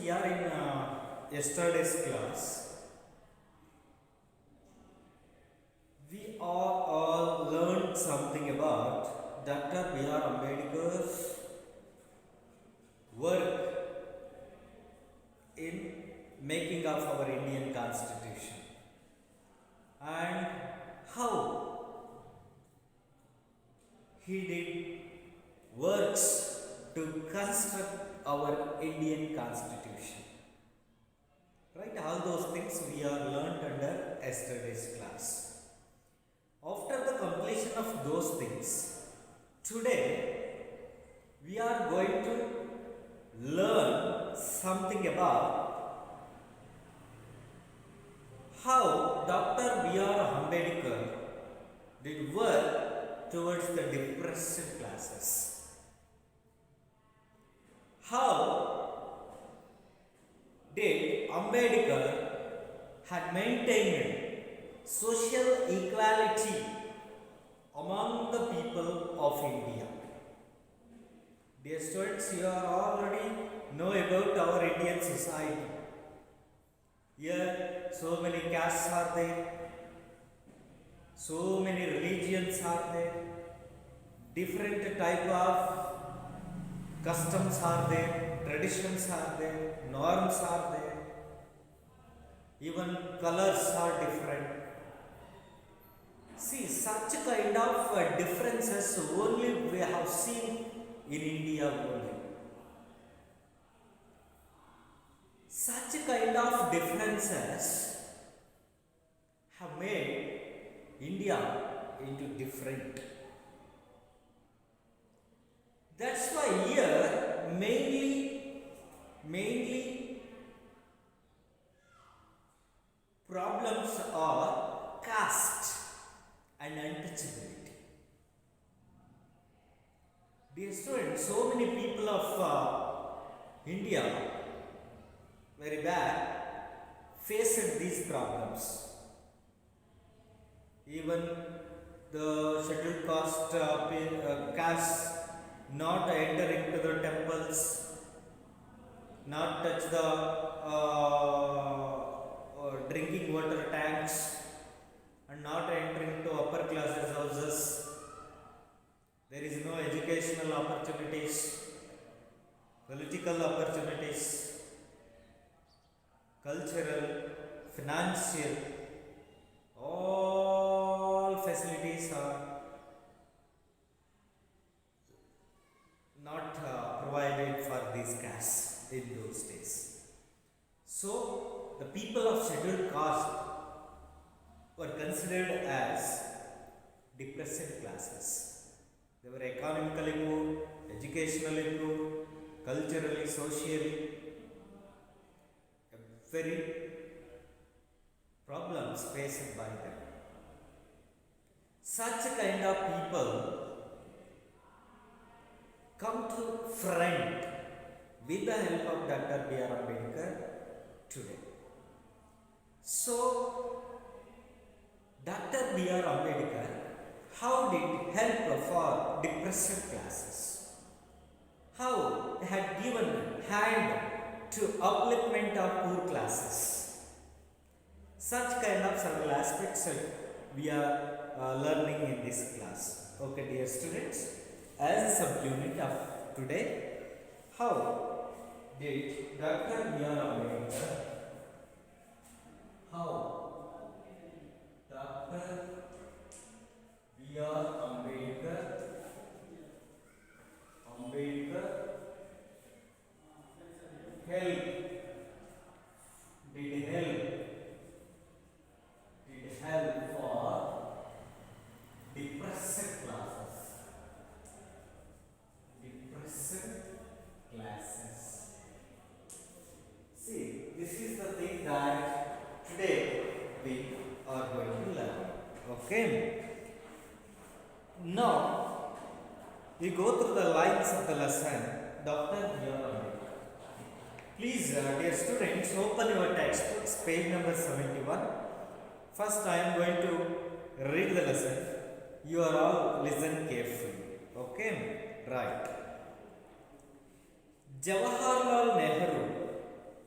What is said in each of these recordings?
we are in yesterday's class. We all learned something about Dr. B.R. Ambedkar's work in making of our Indian Constitution and how he did works to construct our Indian Constitution. Right, all those things we are learned under yesterday's class. After the completion of those things, today we are going to learn something about how Dr. B.R. Ambedkar did work towards the depressed classes. How did Ambedkar had maintained social equality among the people of India? Dear students, you are already know about our Indian society. Here, so many castes are there, so many religions are there, different type of customs are there, traditions are there, norms are there, even colors are different. See, such kind of differences only we have seen in India only. Such kind of differences have made India into different. That's why here mainly problems are caste and untouchability. Dear students, so many people of India very bad faced these problems. Even the scheduled caste not enter into the temples, not touch the drinking water tanks, and not enter into upper classes houses. There is no educational opportunities, political opportunities, cultural, financial, all facilities are not provided for these castes in those days. So, the people of scheduled caste were considered as depressed classes. They were economically poor, educationally poor, culturally, socially, very problems faced by them. Such kind of people come to front with the help of Dr. B.R. Ambedkar today. So, Dr. B.R. Ambedkar, how did help for depressed classes? How he had given hand to upliftment of poor classes? Such kind of several aspects we are learning in this class. Okay, dear students, as a subunit of today, how did Dr. B.R. Ambedkar, how Dr. B.R. Ambedkar help for depressed classes. See, this is the thing that today we are going to learn. Okay. Now, we go through the lines of the lesson. Dr. B.R. Ambedkar. Please, dear students, open your textbooks, page number 71. First, I am going to read the lesson. You are all listen carefully. Okay, right. Jawaharlal Nehru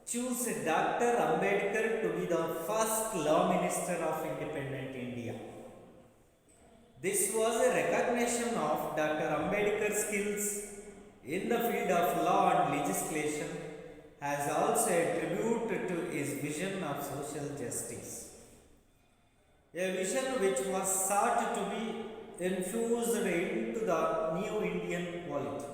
choose Dr. Ambedkar to be the first law minister of independent India. This was a recognition of Dr. Ambedkar's skills in the field of law and legislation, as also a tribute to his vision of social justice. A vision which was sought to be infused into the new Indian polity.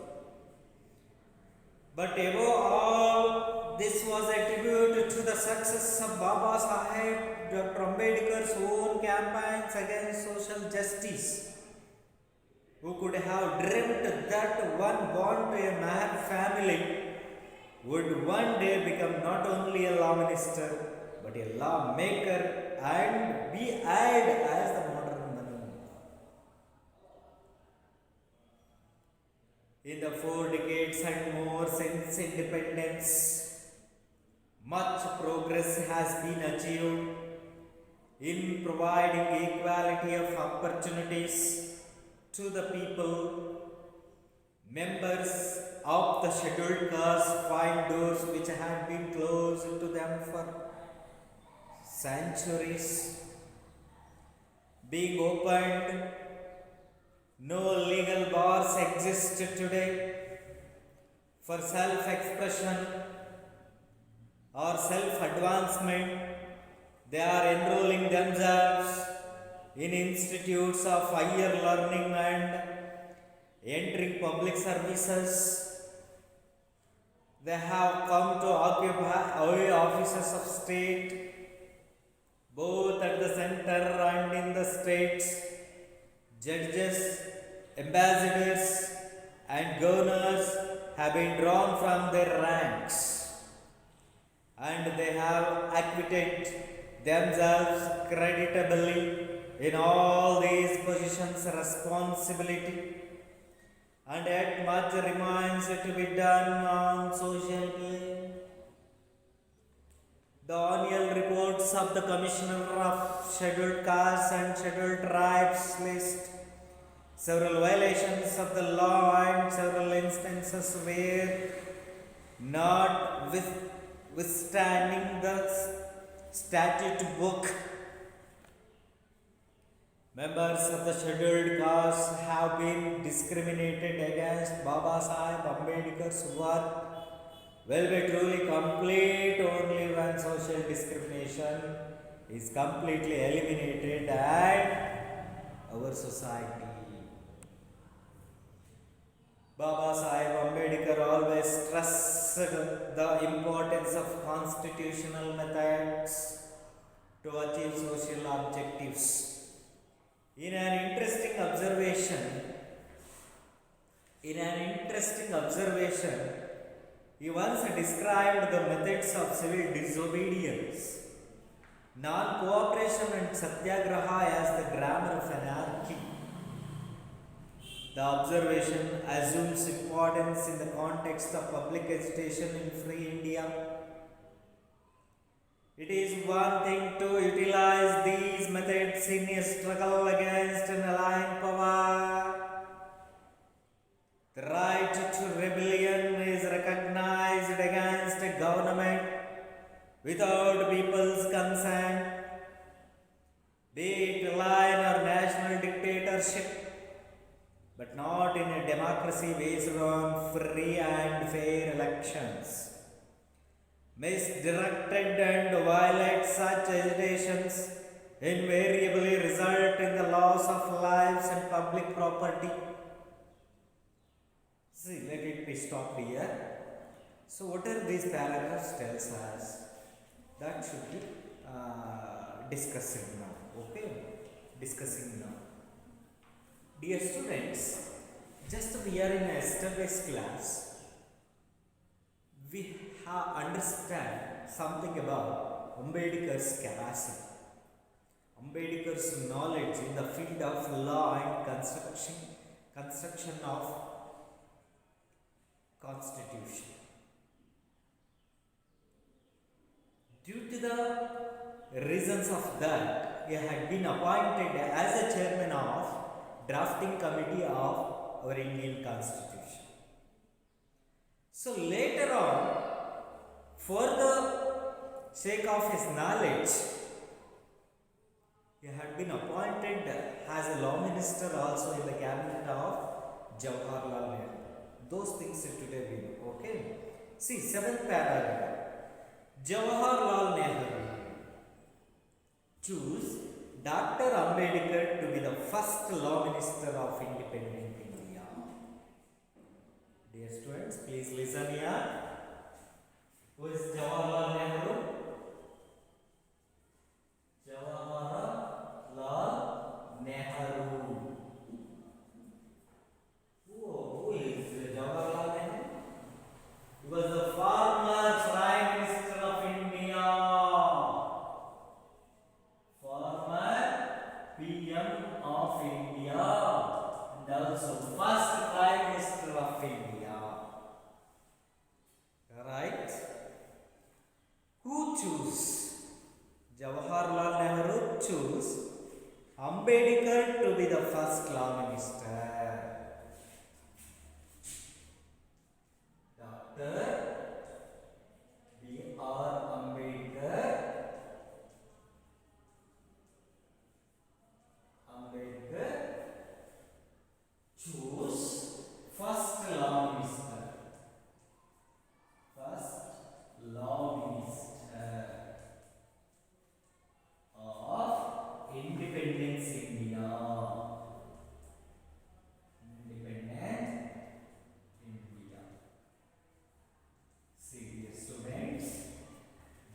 But above all, this was a tribute to the success of Baba Saheb Dr. Ambedkar's own campaigns against social justice. Who could have dreamt that one born to a Mahar family would one day become not only a law minister but a lawmaker and be eyed as the modern Manu. In the 4 decades and more since independence, much progress has been achieved in providing equality of opportunities to the people. Members of the scheduled castes find doors which had been closed to them for centuries being opened. No legal bars exist today for self-expression or self-advancement. They are enrolling themselves in institutes of higher learning and entering public services. They have come to occupy offices of state, both at the center and in the states. Judges, ambassadors, and governors have been drawn from their ranks, and they have acquitted themselves creditably in all these positions of responsibility. And yet much remains to be done on social plane. The annual reports of the Commissioner of Scheduled Castes and Scheduled Tribes list several violations of the law and several instances where, notwithstanding the statute book, members of the scheduled castes have been discriminated against. Baba Saheb Ambedkar's work will be truly complete only when social discrimination is completely eliminated in our society. Baba Saheb Ambedkar always stressed the importance of constitutional methods to achieve social objectives. In an interesting observation, he once described the methods of civil disobedience, non-cooperation and satyagraha as the grammar of anarchy. The observation assumes importance in the context of public education in free India. It is one thing to utilize these methods in a struggle against an alien power. The right to rebellion is recognized against a government without people's consent, be it alien or national dictatorship, but not in a democracy based on free and fair elections. Misdirected and violent such agitations invariably result in the loss of lives and public property. See, let it be stopped here. So, what are these paragraphs tells us? That should be discussing now. Okay, discussing now. Dear students, just we are in a step-based class. We understand something about Ambedkar's capacity, Ambedkar's knowledge in the field of law and construction of constitution. Due to the reasons of that, he had been appointed as a chairman of drafting committee of our Indian constitution. So later on, For the sake of his knowledge, he had been appointed as a law minister also in the cabinet of Jawaharlal Nehru. Those things today we know. Okay. See, seventh paragraph. Jawaharlal Nehru choose Dr. Ambedkar to be the first law minister of independent India. Dear students, please listen here. Who is Jawaharlal Nehru? Jawaharlal Nehru. Who is Jawaharlal Nehru? He was the former Prime Minister of India. Former PM of India. And also first Prime Minister of India. Right? Who choose? Jawaharlal Nehru choose Ambedkar to be the first law minister. Dr. B.R. Ambedkar choose first law minister. First law minister of Independence India. Independent India. See, dear students,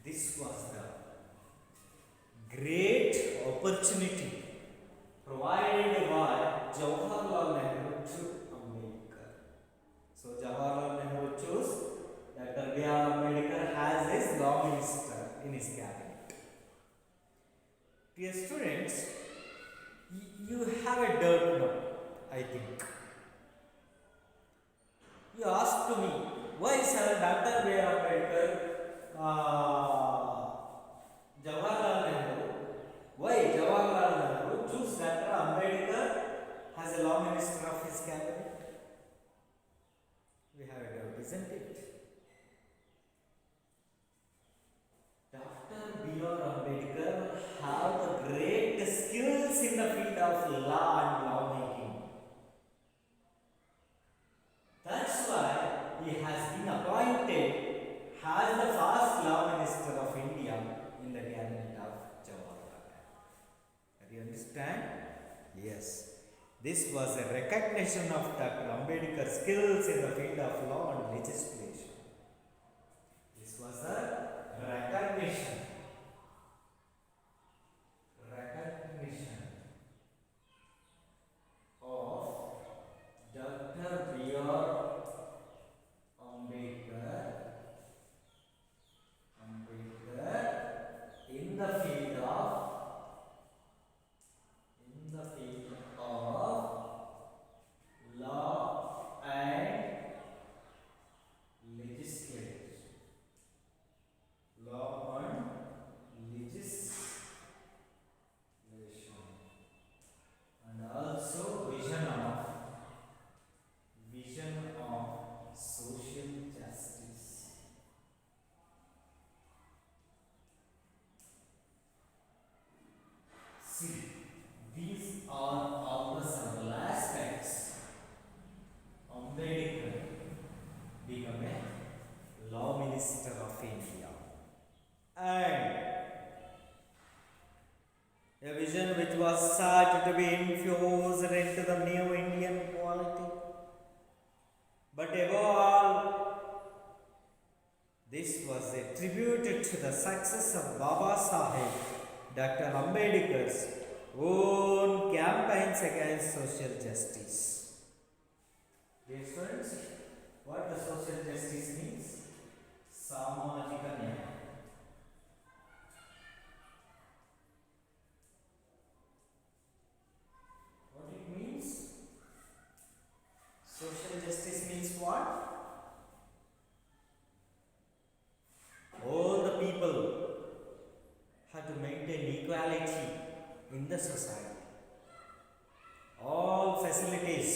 this was the great opportunity provided by Jawaharlal Nehru to Ambedkar. So Jawaharlal Nehru chose Dr. B.R. Ambedkar as his law minister in his cabinet. Dear students, you have a doubt now, I think. You asked me, why Sir Dr. B.R. Ambedkar, Jawaharlal Nehru, why Jawaharlal Nehru choose Dr. Ambedkar as a law minister of his cabinet? We have a doubt, isn't it? Dr. B.R. Ambedkar have the great skills in the field of law and lawmaking. That's why he has been appointed as the first law minister of India in the cabinet of Jawaharlal Nehru. Do you understand? Yes. This was a recognition of Dr. Ambedkar's skills in the field of law and legislation. This was a recognition of Dr. B.R. Ambedkar in the field of law and legislation. Law and legislation. And also vision of social justice. See, these are all the several aspects. Ambedkar became a law minister of India, and a vision which was sought to be infused into the new Indian polity. But above all, this was a tribute to the success of Baba Saheb Dr. Ambedkar's own campaigns against social justice. Dear students, what the social justice means? Samajika Nyaya. What it means? Social justice means what? All the people have to maintain equality in the society. All facilities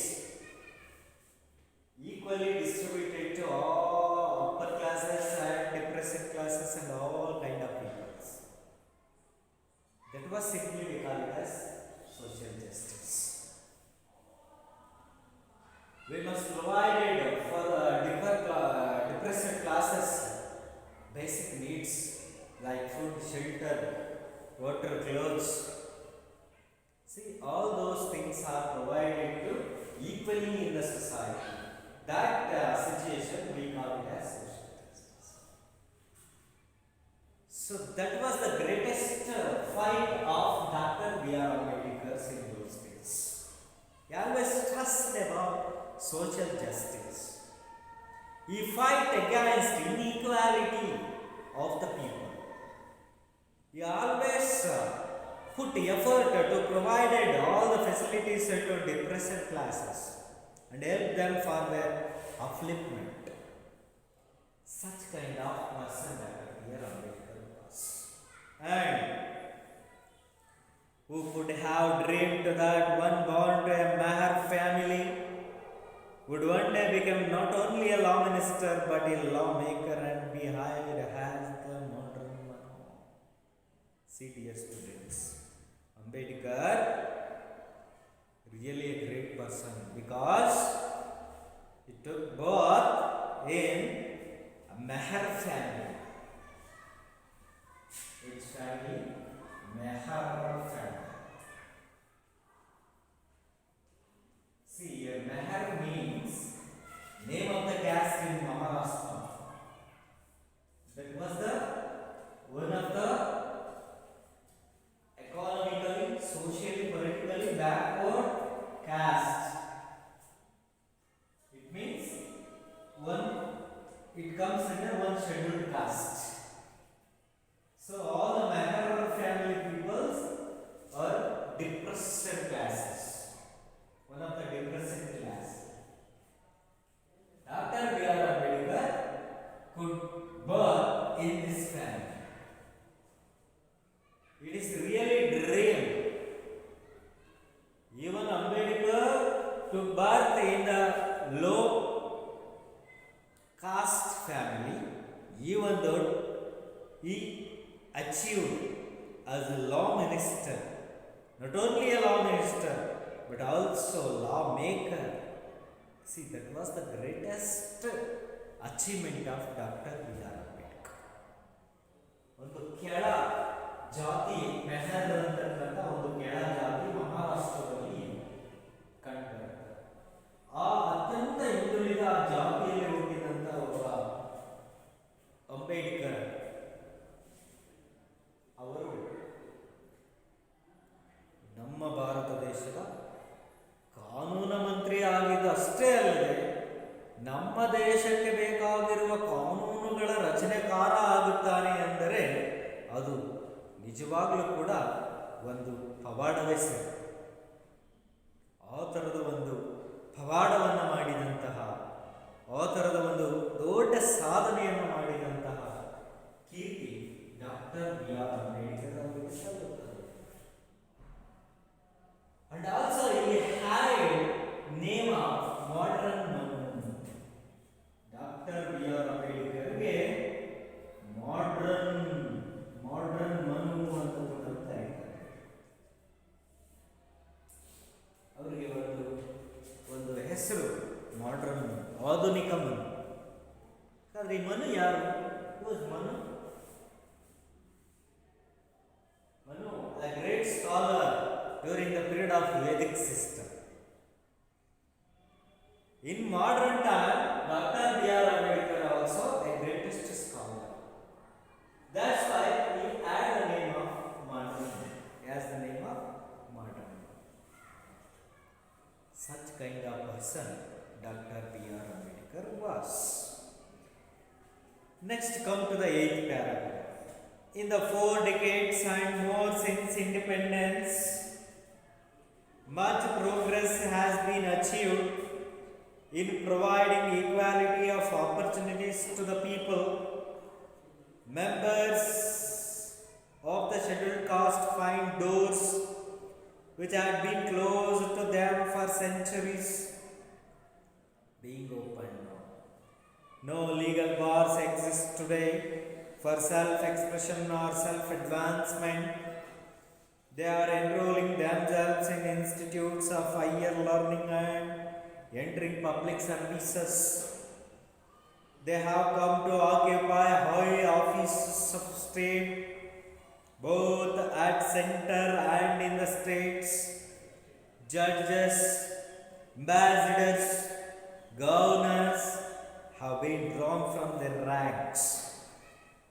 equally distributed to all upper classes and depressed because simply we call it as social justice. We must provide it for the depressed classes basic needs like food, shelter, water, clothes. See, all those things are provided to equally in the society. That situation we call it as social justice. So that was the greatest fight of Dr. B.R. Ambedkar in those days. He always stressed about social justice. He fight against inequality of the people. He always put effort to provide all the facilities to depressed classes and help them for their upliftment. Such kind of person Dr. B.R. Ambedkar was. And who could have dreamed that one born to a Mahar family would one day become not only a law minister but a lawmaker and be hired as the modern Manu. See, dear students, Ambedkar really a great person because he took birth in a Mahar family. Which family? Mahar family. See, Mahar means name of the caste in Maharashtra. That was the one of the economically, socially, politically backward caste. It means it comes under one scheduled caste. So all the Mahar family peoples are depressed classes. One of the depressed class. Dr. B.R. Ambedkar could birth in this family. It is really dream. Even Ambedkar took birth in the low caste family, even though he achieved as a law minister. Not only a law minister, but also lawmaker. See, that was the greatest achievement of Dr. B.R. Ambedkar. ಒಂದು ಕೆಳ ಜಾತಿ ಮೆಹರ್ ಅಂತಕ್ಕಂಥ ಒಂದು ಕೆಳ ಜಾತಿ ಮಹಾರಾಷ್ಟ್ರದಲ್ಲಿ ಕಂಡುಬರುತ್ತೆ. ಆ ಅತ್ಯಂತ ಹಿಂದುಳಿದ ಜಾತಿಯಲ್ಲಿ ಹುಟ್ಟಿದಂಥ ಒಬ್ಬ ಅಂಬೇಡ್ಕರ್ ಅವರು ನಮ್ಮ ಭಾರತ ದೇಶದ ಕಾನೂನು ಮಂತ್ರಿ ಆಗಿದ್ದಷ್ಟೇ ಅಲ್ಲದೆ ನಮ್ಮ ದೇಶಕ್ಕೆ ಬೇಕಾಗಿರುವ ಕಾನೂನುಗಳ ರಚನೆಕಾರ ಆಗುತ್ತಾನೆ ಎಂದರೆ ಅದು ನಿಜವಾಗಲೂ ಕೂಡ ಒಂದು ಪವಾಡವೇ ಸರಿ. ಆ ಥರದ ಒಂದು ಪವಾಡವನ್ನು ಮಾಡಿದಂತಹ, ಆ ಥರದ ಒಂದು ದೊಡ್ಡ ಸಾಧನೆಯನ್ನು ಮಾಡಿದಂತಹ ಕೀರ್ತಿ ಡಾಕ್ಟರ್ B.R. Ambedkar ಅವರಿಗೆ ಸಲ್ಲುತ್ತದೆ. And also he had name of modern Manu. Dr. B.R. Ambedkarಗೆ modern Manu ಅಂತ ಕರೀತಾರೆ. ಅವರಿಗೆ ಒಂದು ಹೆಸರು ಮಾಡರ್ನ್ ಮನು, ಆಧುನಿಕ ಮನು. ಆದರೆ ಈ ಮನು ಯಾರು? Manu a great scholar during the period of Vedic system. In modern time, Dr. B.R. Ambedkar also a greatest scholar. That's why he had the name of modern. He has the name of modern. Such kind of person Dr. B.R. Ambedkar was. Next, come to the 8th paragraph. In the 4 decades and more since independence, much progress has been achieved in providing equality of opportunities to the people. Members of the scheduled caste find doors which had been closed to them for centuries being opened now. No legal bars exist today for self-expression or self-advancement. They are enrolling themselves in institutes of higher learning and entering public services. They have come to occupy high offices of state, both at center and in the states. Judges, ambassadors, governors have been drawn from their ranks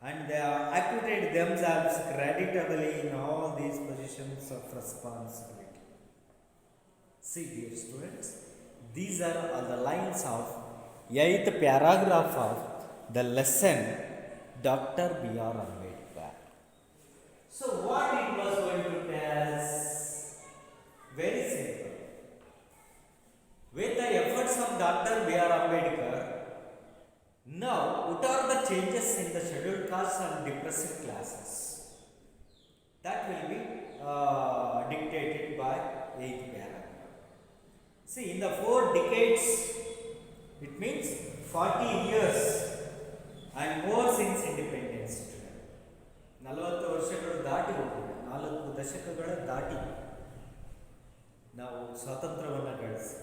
and they have acquitted themselves creditably in all these positions of responsibility. See, dear students, these are all the lines of 8th paragraph of the lesson Dr. B.R. Ambedkar. So, what it was going to tell us? Very simple. With the efforts of Dr. B.R. Ambedkar, now what are the changes in the scheduled castes and depressive classes? That will be dictated by 8th paragraph. See, in the 4 decades, it means 40 years and more since independence today. 40 ವರ್ಷಗಳು ದಾಟಿ ಹೋಗಿದೆ, 4 ದಶಕಗಳ ದಾಟಿ ನಾವು ಸ್ವಾತಂತ್ರ್ಯವನ್ನು ಗಳಿಸಿ.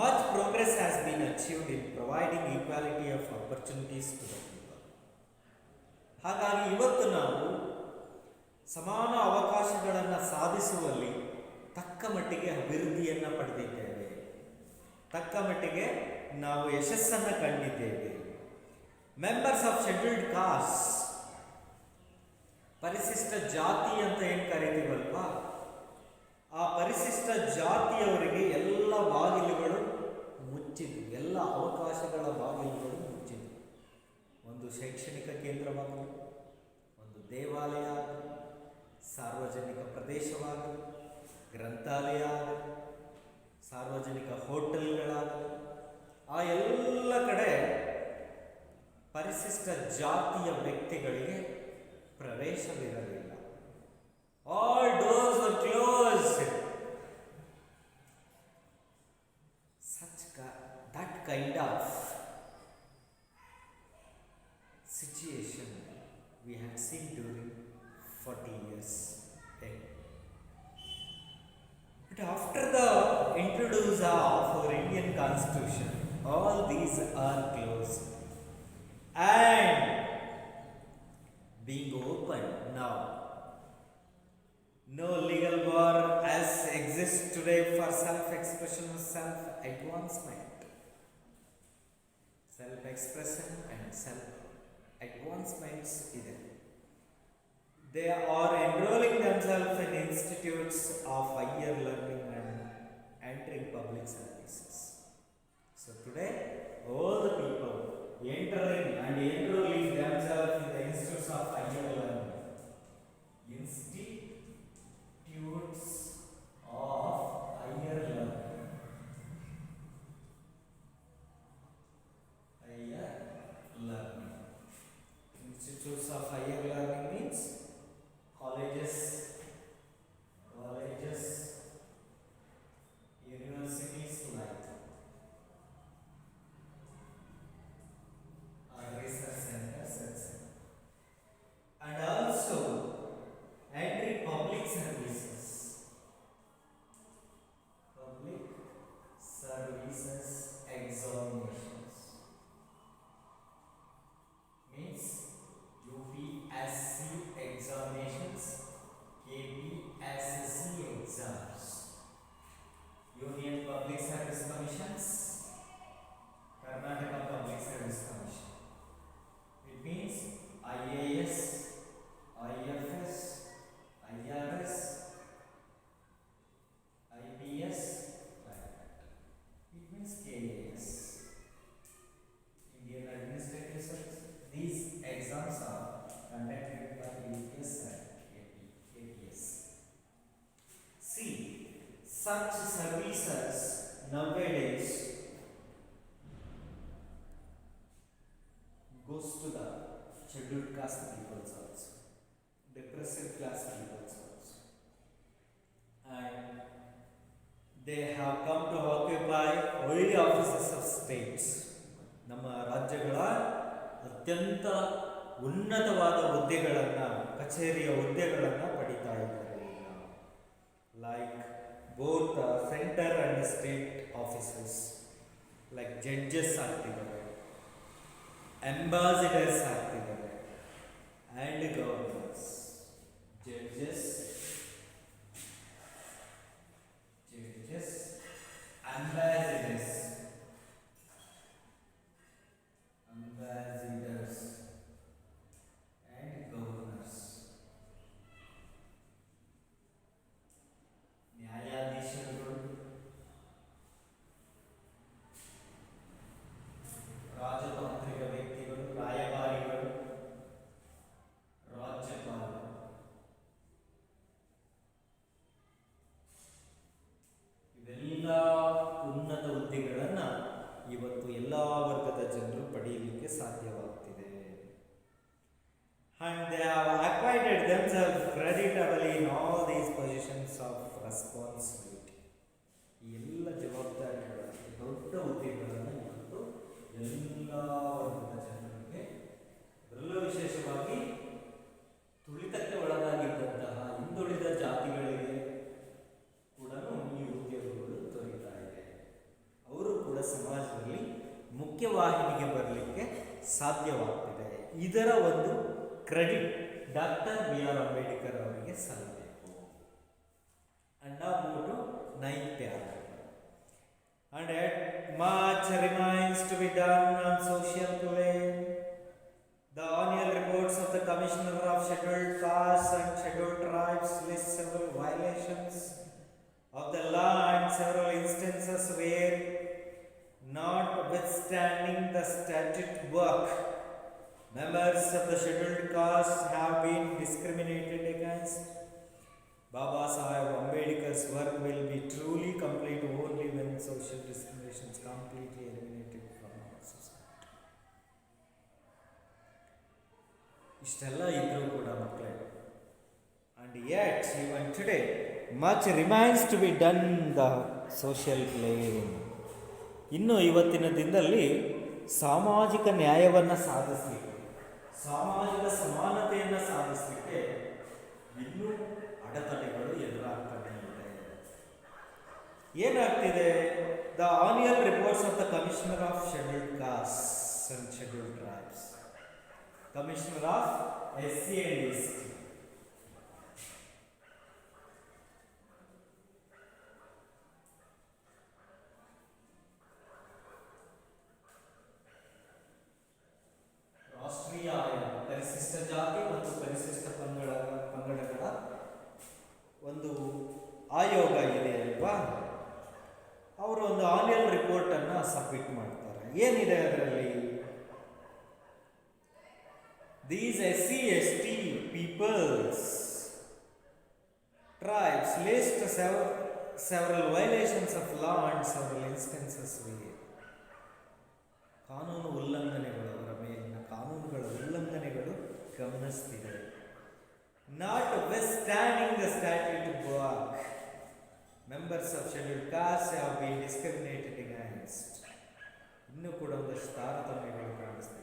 Much progress has been achieved in providing equality of opportunities to the people. ಹಾಗಾಗಿ ಇವತ್ತು ನಾವು ಸಮಾನ ಅವಕಾಶಗಳನ್ನು ಸಾಧಿಸುವಲ್ಲಿ ತಕ್ಕ ಮಟ್ಟಿಗೆ ಅಭಿವೃದ್ಧಿಯನ್ನು ಪಡೆದಿದ್ದೇವೆ, ತಕ್ಕ ಮಟ್ಟಿಗೆ ನಾವು ಯಶಸ್ಸನ್ನು ಕಂಡಿದ್ದೇವೆ. ಮೆಂಬರ್ಸ್ ಆಫ್ ಶೆಡ್ಯೂಲ್ಡ್ ಕಾಸ್ಟ್, ಪರಿಶಿಷ್ಟ ಜಾತಿ ಅಂತ ಏನು ಕರಿತೀವಲ್ವಾ, ಆ ಪರಿಶಿಷ್ಟ ಜಾತಿಯವರಿಗೆ ಎಲ್ಲ ಬಾಗಿಲುಗಳು ಮುಚ್ಚಿದ್ದು, ಎಲ್ಲ ಅವಕಾಶಗಳ ಬಾಗಿಲುಗಳು ಮುಚ್ಚಿದ್ದು. ಒಂದು ಶೈಕ್ಷಣಿಕ ಕೇಂದ್ರವಾಗಲಿ, ಒಂದು ದೇವಾಲಯ ಆಗಲಿ, ಸಾರ್ವಜನಿಕ ಪ್ರದೇಶವಾಗಲಿ, ಗ್ರಂಥಾಲಯ ಆಗಲಿ, ಸಾರ್ವಜನಿಕ ಹೋಟೆಲ್ಗಳಾಗಲಿ, ಆ ಎಲ್ಲ ಕಡೆ ಪರಿಶಿಷ್ಟ ಜಾತಿಯ ವ್ಯಕ್ತಿಗಳಿಗೆ ಪ್ರವೇಶವಿರಲಿಲ್ಲ. All doors were closed. That kind of situation we had seen during 40 years ago. But after the introduce of our Indian Constitution, all these are closed and being open now. No legal bar as exists today for self-expression or self-advancement. Self-expression and self-advancements either. They are enrolling themselves in institutes of higher learning and entering public services. So today, all the people entering and enrolling themselves in the institutes of higher learning. Institutes of higher learning. Higher learning. Institutes of higher learning means colleges, universities like research centers, etc. And also entering public services. Public services examinations means UPSC examinations, KPSC exams, Union Public Service Commissions, Karnataka Public Service Commission. It means IAS, IFS, IRS, IPS, like that. It means KAS, Indian Administrative Service. These exams are conducted by UPS and KPS. See, such services nowadays goes to the scheduled caste peoples also, depressive class peoples also, and they have come to occupy high offices of states. ನಮ್ಮ ರಾಜ್ಯಗಳ ಅತ್ಯಂತ ಉನ್ನತವಾದ ಹುದ್ದೆಗಳನ್ನು, ಕಚೇರಿಯ ಹುದ್ದೆಗಳನ್ನು ಪಡಿತಾ ಇದ್ದಾರೆ. like both center and state offices, like judges ಆಗ್ತಿದ್ದಾರೆ, ambassadors ಆಗ್ತಿದ್ದಾರೆ, and governors. Judges, judges, ambassadors, ambassadors, and governors. ನ್ಯಾಯಾಧೀಶರುಗಳು, ರಾಜತಾಂತ್ರಿಕ ವ್ಯಕ್ತಿಗಳು, ರಾಯಭಾರಿಗಳು, ರಾಜ್ಯಪಾಲರು. ಇವೆಲ್ಲ ಉನ್ನತ ಹುದ್ದೆಗಳನ್ನು ಇವತ್ತು ಎಲ್ಲ ವರ್ಗದ ಜನರು ಪಡೆಯಲಿಕ್ಕೆ ಸಾಧ್ಯವಾಗ್ತಿದೆ. And they have acquitted themselves creditably in all these positions of responsibility. ಈ ಎಲ್ಲ ಜವಾಬ್ದಾರಿಗಳನ್ನು, ದೊಡ್ಡ ಹುದ್ದೆಗಳನ್ನು ಇವತ್ತು ಎಲ್ಲ ವರ್ಗದ ಜನರಿಗೆ, ಅದರಲ್ಲೂ ವಿಶೇಷವಾಗಿ ತುಳಿತಕ್ಕೆ ಒಳಗಾಗಿದ್ದಂತಹ ಹಿಂದುಳಿದ ಜಾತಿಗಳಿಗೆ ಕೂಡ ಈ ಉದ್ಯೋಗಗಳು ದೊರೀತಾ ಇದೆ. ಅವರು ಕೂಡ ಸಮಾಜದಲ್ಲಿ ಮುಖ್ಯವಾಹಿನಿಗೆ ಬರಲಿಕ್ಕೆ ಸಾಧ್ಯವಾಗ್ತಿದೆ. ಇದರ ಒಂದು credit doctor B R Ambedkar ಅವರಿಗೆ ಸಲ್ಲಬೇಕು. And now move to ninth paragraph. And yet much remains to be done on social plane. The annual reports of the Commissioner of Scheduled Castes and Scheduled Tribes list several violations of the law and several instances where, notwithstanding the statute book, members of the scheduled castes have been discriminated against. Baba Saheb Ambedkar's work will be truly complete only when social discrimination is completely eliminated from our society. ಇಷ್ಟೆಲ್ಲ ಇದ್ರೂ ಕೂಡ ಮಕ್ಕಳೇ, and yet even today much remains to be done the social plane. ಇನ್ನು ಇವತ್ತಿನ ದಿನದಲ್ಲಿ ಸಾಮಾಜಿಕ ನ್ಯಾಯವನ್ನು ಸಾಧಿಸಲಿಕ್ಕೆ, ಸಾಮಾಜಿಕ ಸಮಾನತೆಯನ್ನು ಸಾಧಿಸಲಿಕ್ಕೆ ಇನ್ನೂ ಅಡೆತಡೆಗಳು ಎದುರಾಗ್ತಾನೆ ಇದೆ. ಏನಾಗ್ತಿದೆ? The annual reports of the commissioner of scheduled cost and scheduled tribes, commissioner of SC and ST, ರಾಷ್ಟ್ರೀಯ ಆಯೋಗ, ಪರಿಶಿಷ್ಟ ಜಾತಿ ಮತ್ತು ಪರಿಶಿಷ್ಟ ಪಂಗಡಗಳ ಒಂದು ಆಯೋಗ ಇದೆ ಅಲ್ವಾ, ಅವರು ಒಂದು ಆನ್ಯುವಲ್ ರಿಪೋರ್ಟನ್ನು ಸಬ್ಮಿಟ್ ಮಾಡ್ತಾರೆ. ಏನಿದೆ ಅದರಲ್ಲಿ? These SC ST peoples, tribes list several violations of law and several instances where ಕಾನೂನು ಉಲ್ಲಂಘನೆಗಳು, ಅವರ ಮೇಲಿನ ಕಾನೂನುಗಳ ಉಲ್ಲಂಘನೆಗಳು ಗಮನಿಸ್ತಿದೆ. Notwithstanding the statute book, members of scheduled castes have been discriminated against. ಇನ್ನೂ ಕೂಡ ಒಂದಷ್ಟು ತಾರತಮ್ಯಗಳು ಕಾಣಿಸ್ತಿದೆ.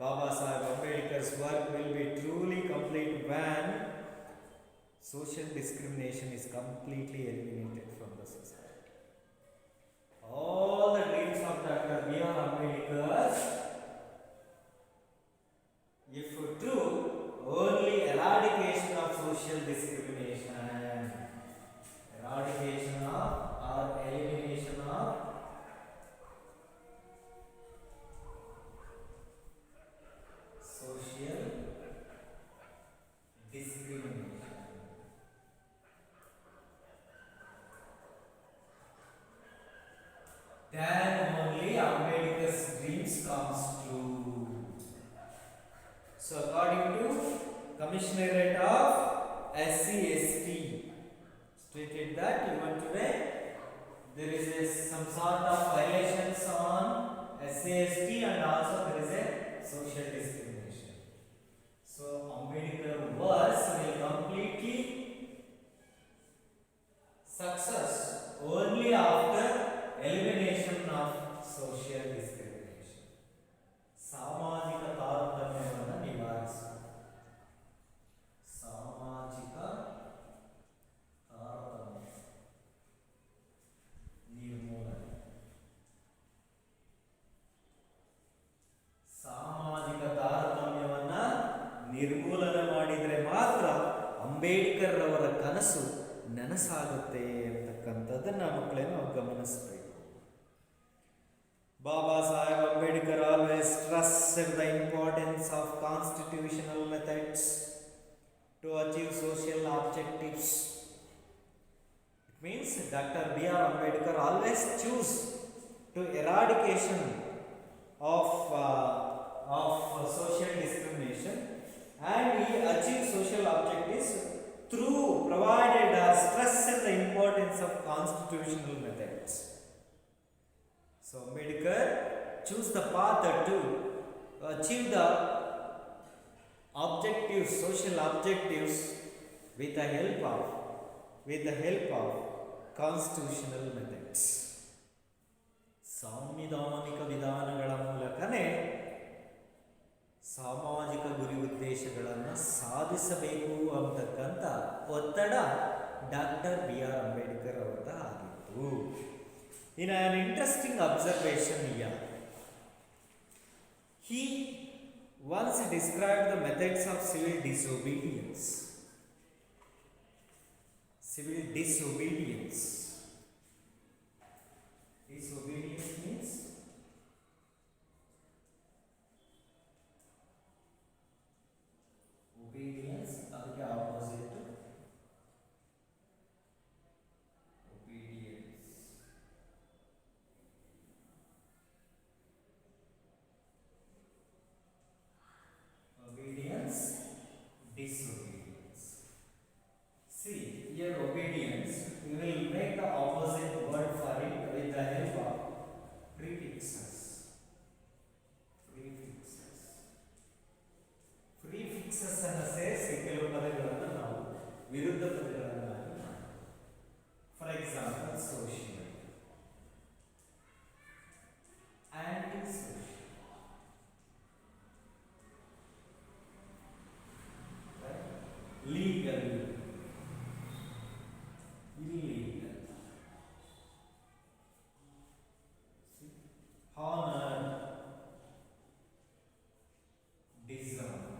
Baba Saheb Ambedkar's work will be truly complete when social discrimination is completely eliminated from the society. All the dreams of Dr. B R Ambedkar, if true, only eradication of social discrimination, eradication of or elimination of social discrimination. Then only Ambedkar's dreams comes true. So according to Commissionerate of SC ST stated that even today there is some sort of violations on SC ST and also there is a social discrimination. So Ambedkar works will completely success only after elimination of social discrimination. ಸಾಮಾಜಿಕ ತಾರತಮ್ಯವನ್ನು ನಿವಾರಿಸುವುದು, ಸಾಮಾಜಿಕ ತಾರತಮ್ಯವನ್ನು ಅಂಬೇಡ್ಕರ್ ಅವರ ಕನಸು ನನಸಾಗುತ್ತೆ ಅಂತಕ್ಕಂಥದ್ದನ್ನು ಮಕ್ಕಳೇ ನಾವು ಗಮನಿಸಬೇಕು. Baba Sahib Ambedkar always stressed the importance of constitutional methods to achieve social objectives. It means Dr. B.R. Ambedkar always choose to eradication of social discrimination, and he achieved social objectives through provided stressed the importance of constitutional methods. So Ambedkar choose the path to achieve the objectives, social objectives, with the help of constitutional methods. ಸಾಂವಿಧಾನಿಕ ವಿಧಾನಗಳ ಮೂಲಕನೇ ಸಾಮಾಜಿಕ ಗುರಿ ಉದ್ದೇಶಗಳನ್ನು ಸಾಧಿಸಬೇಕು ಅಂತಕ್ಕಂಥ ಒತ್ತಡ doctor B R Ambedkar ಅವರ ಆಗಿತ್ತು. In an interesting observation here, he once described the methods of civil disobedience. Civil disobedience. Disobedience means obedience, ಅದಕ್ಕೆ opposite obedience. Obedience, disobedience. See, here obedience, we will make the opposite word for it with the help of prefixes. Prefixes. Prefixes ಅನ್ನು ಸೇರಿಸಿ ಕೆಲವು ಪದಗಳನ್ನು ನಾವು ವಿರುದ್ಧ ಪದಗಳನ್ನಾಗಿ ಮಾಡಿ. For example social, aunty social, legal, illegal, honor, dishonor,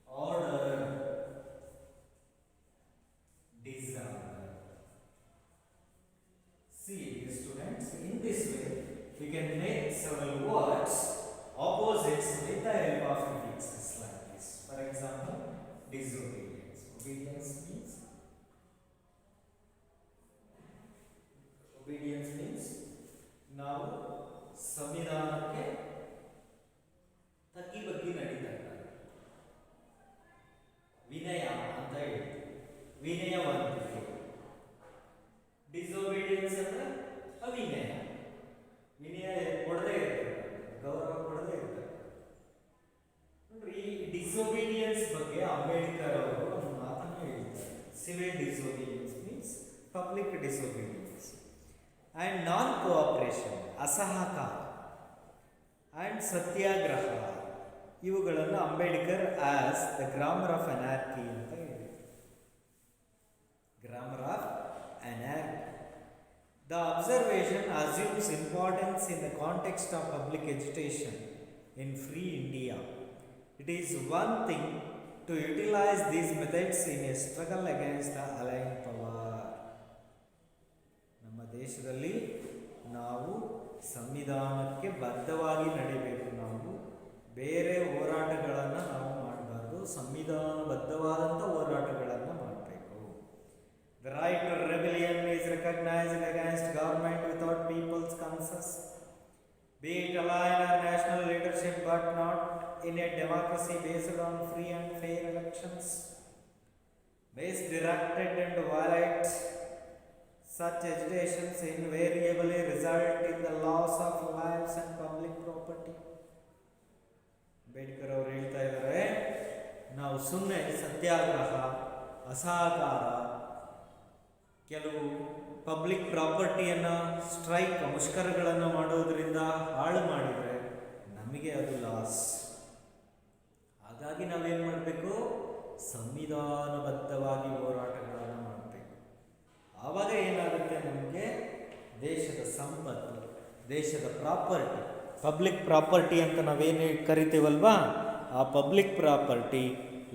order, desire. See, students, in this way we can make several words opposites with the help of prefixes like this. For example, disobedience. Obedience means ನಾವು ಸಂವಿಧಾನಕ್ಕೆ ತಗ್ಗಿ ಬಗ್ಗಿ ನಡೀತಾರೆ. ವಿನಯ ಅಂತ ಹೇಳ್ತೀವಿ, ವಿನಯವಂತಿಕೆ. Disobedience ಅಂದ್ರೆ ಅವಿನಯ, ವಿನಯ ಕೊಡದೇ ಇರ್ತಾರೆ, ಗೌರವ ಕೊಡದೇ ಇರ್ತಾರೆ. ನೋಡ್ರಿ, ಈ ಡಿಸೋಬಿಡಿಯನ್ಸ್ ಬಗ್ಗೆ ಅಂಬೇಡ್ಕರ್ ಅವರು ಒಂದು ಮಾತನ್ನು ಹೇಳ್ತಾರೆ. Civil disobedience means public disobedience and non cooperation, ಅಸಹಕಾರ and ಸತ್ಯಾಗ್ರಹ, ಇವುಗಳನ್ನು Ambedkar as the grammar of anarchy ಅಂತ ಹೇಳಿದರು. Grammar of anarchy. The observation assumes importance in the context of public education in free India. It is one thing to utilize these methods in a struggle against the allied power. ನಮ್ಮ ದೇಶದಲ್ಲಿ ನಾವು ಸಂವಿಧಾನಕ್ಕೆ ಬದ್ಧವಾಗಿ ನಡೀಬೇಕು. ನಾವು ಬೇರೆ ಹೋರಾಟಗಳನ್ನು ನಾವು ಮಾಡಬಾರ್ದು, ಸಂವಿಧಾನಬದ್ಧವಾದಂಥ ಹೋರಾಟಗಳನ್ನು ಮಾಡಬೇಕು. The right to rebellion is recognized against government without people's consent, be it aligned or national leadership, but not in a democracy based on free and fair elections. Misdirected and violate such agitations invariably result in the loss of lives and public property. Ambedkar ಅವರು ಹೇಳ್ತಾ ಇದ್ದಾರೆ, ನಾವು ಸುಮ್ಮನೆ ಸತ್ಯಾಗ್ರಹ, ಅಸಹಕಾರ, ಕೆಲವು public ಪ್ರಾಪರ್ಟಿಯನ್ನು strike, ಮುಷ್ಕರಗಳನ್ನು ಮಾಡೋದ್ರಿಂದ ಹಾಳು ಮಾಡಿದರೆ ನಮಗೆ ಅದು ಲಾಸ್. ಹಾಗಾಗಿ ನಾವೇನು ಮಾಡಬೇಕು? ಸಂವಿಧಾನಬದ್ಧವಾಗಿ ಹೋರಾಟಗಳನ್ನು ಮಾಡಬೇಕು. ಆವಾಗ ಏನಾಗುತ್ತೆ, ನಮಗೆ ದೇಶದ ಸಂಪತ್ತು, ದೇಶದ ಪ್ರಾಪರ್ಟಿ, ಪಬ್ಲಿಕ್ ಪ್ರಾಪರ್ಟಿ ಅಂತ ನಾವೇನು ಕರಿತೀವಲ್ವಾ, ಆ ಪಬ್ಲಿಕ್ ಪ್ರಾಪರ್ಟಿ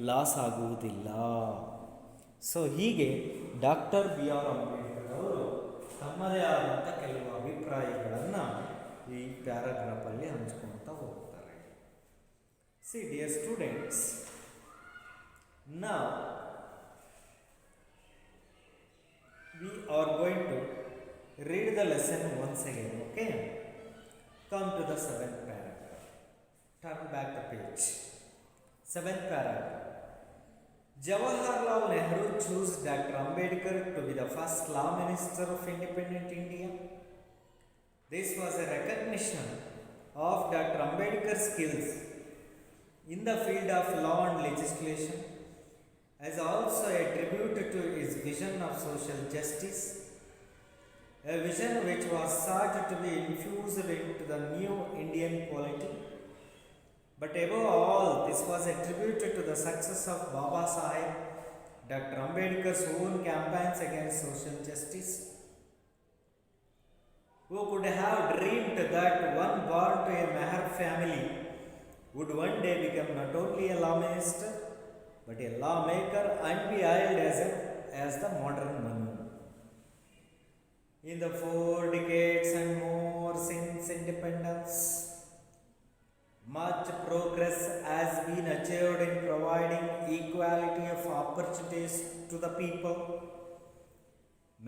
ಲಾಸ್ ಆಗುವುದಿಲ್ಲ. ಸೊ ಹೀಗೆ ಡಾಕ್ಟರ್ ಬಿ ಆರ್ ಅಂಬೇಡ್ಕರ್ ಅವರು ತಮ್ಮದೇ ಆದಂಥ ಕೆಲವು ಅಭಿಪ್ರಾಯಗಳನ್ನು ಈ ಪ್ಯಾರಾಗ್ರಾಫಲ್ಲಿ ಹಂಚ್ಕೊಳ್ತಾ ಹೋಗ್ತಾರೆ. C dear students, now we are going to read the lesson once again. Okay, come to the 7th paragraph. Turn back the page. 7th paragraph. Jawaharlal Nehru chose Dr. Ambedkar to be the first law minister of independent India. This was a recognition of Dr. Ambedkar's skills in the field of law and legislation, as also a tribute to his vision of social justice, a vision which was sought to be infused into the new Indian polity. But above all, this was a tribute to the success of Baba Saheb, Dr. Ambedkar's own campaigns against social justice. Who could have dreamed that one born to a Meher family would one day become not only a law minister, but a lawmaker and be hailed as the modern Manu. In the 4 decades and more since independence, much progress has been achieved in providing equality of opportunities to the people.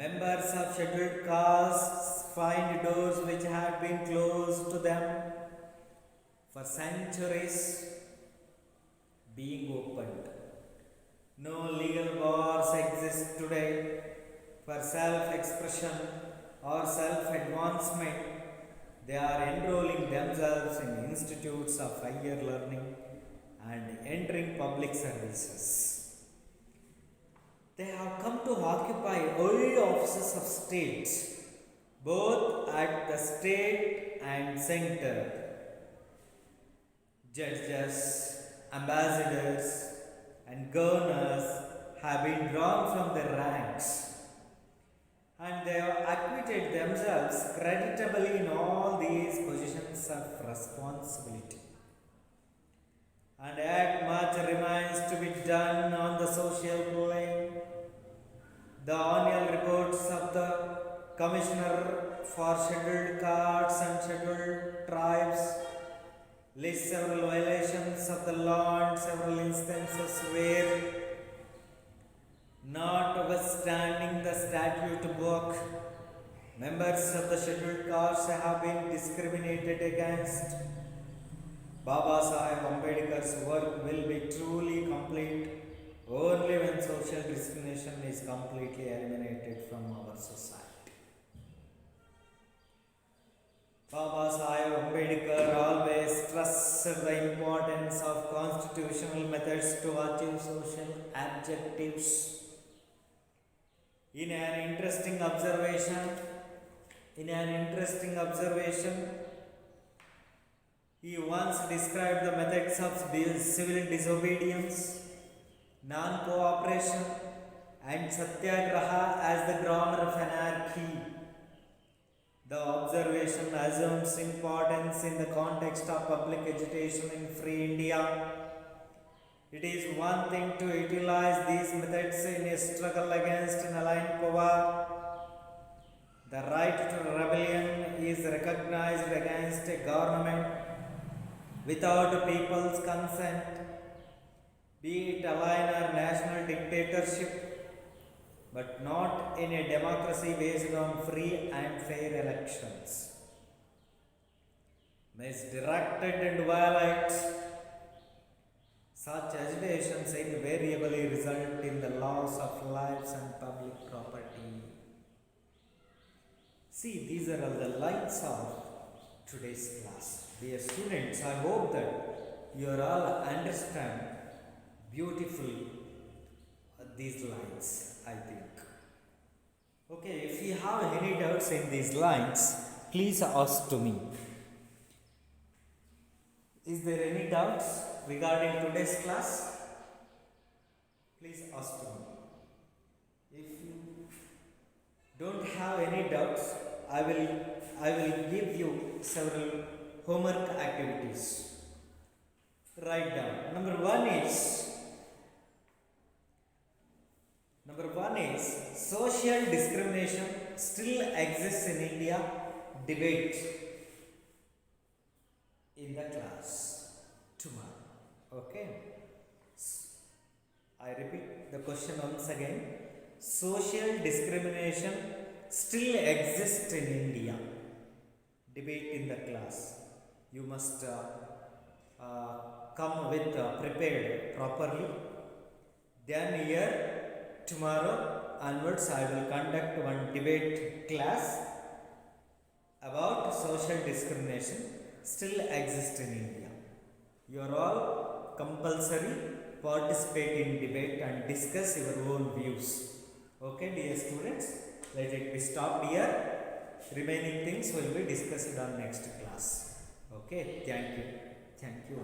Members of scheduled castes find doors which had been closed to them for centuries being opened. No legal bars exist today for self-expression or self-advancement. They are enrolling themselves in institutes of higher learning and entering public services. They have come to occupy all offices of state, both at the state and center. Judges, ambassadors, and governors have been drawn from their ranks, and they have acquitted themselves creditably in all these positions of responsibility. And yet much remains to be done on the social plane. The annual reports of the Commissioner for Scheduled Castes and Scheduled Tribes list several violations of the law and several instances where, notwithstanding the statute book, members of the scheduled castes have been discriminated against. Baba Saheb Ambedkar's work will be truly complete only when social discrimination is completely eliminated from our society. Baba Saheb Ambedkar always stressed the importance of constitutional methods to achieve social objectives. In an interesting observation, he once described the methods of civil disobedience, non-cooperation, and satyagraha as the grammar of anarchy. The observation assumes importance in the context of public education in free India. It is one thing to utilize these methods in a struggle against an aligned power. The right to rebellion is recognized against a government without people's consent, be it aligned or national dictatorship, but not in a democracy based on free and fair elections. Misdirected and violate, such agitations invariably result in the loss of lives and public property. See, these are all the lines of today's class. Dear students, I hope that you all understand beautifully these lines, I think. Okay, if you have any doubts in these lines, please ask to me. Is there any doubts regarding today's class? Please ask to me. If you don't have any doubts, I will give you several homework activities. write down. Number one is social discrimination still exists in India. Debate in the class tomorrow. Okay. I repeat the question once again. Social discrimination still exists in India. Debate in the class. You must come with prepared properly. Then here tomorrow onwards I will conduct one debate class about social discrimination still exists in India. You are all compulsory participate in debate and discuss your own views. Okay, dear students, let it be stopped here. Remaining things will be discussed on next class. Okay, thank you. Thank you.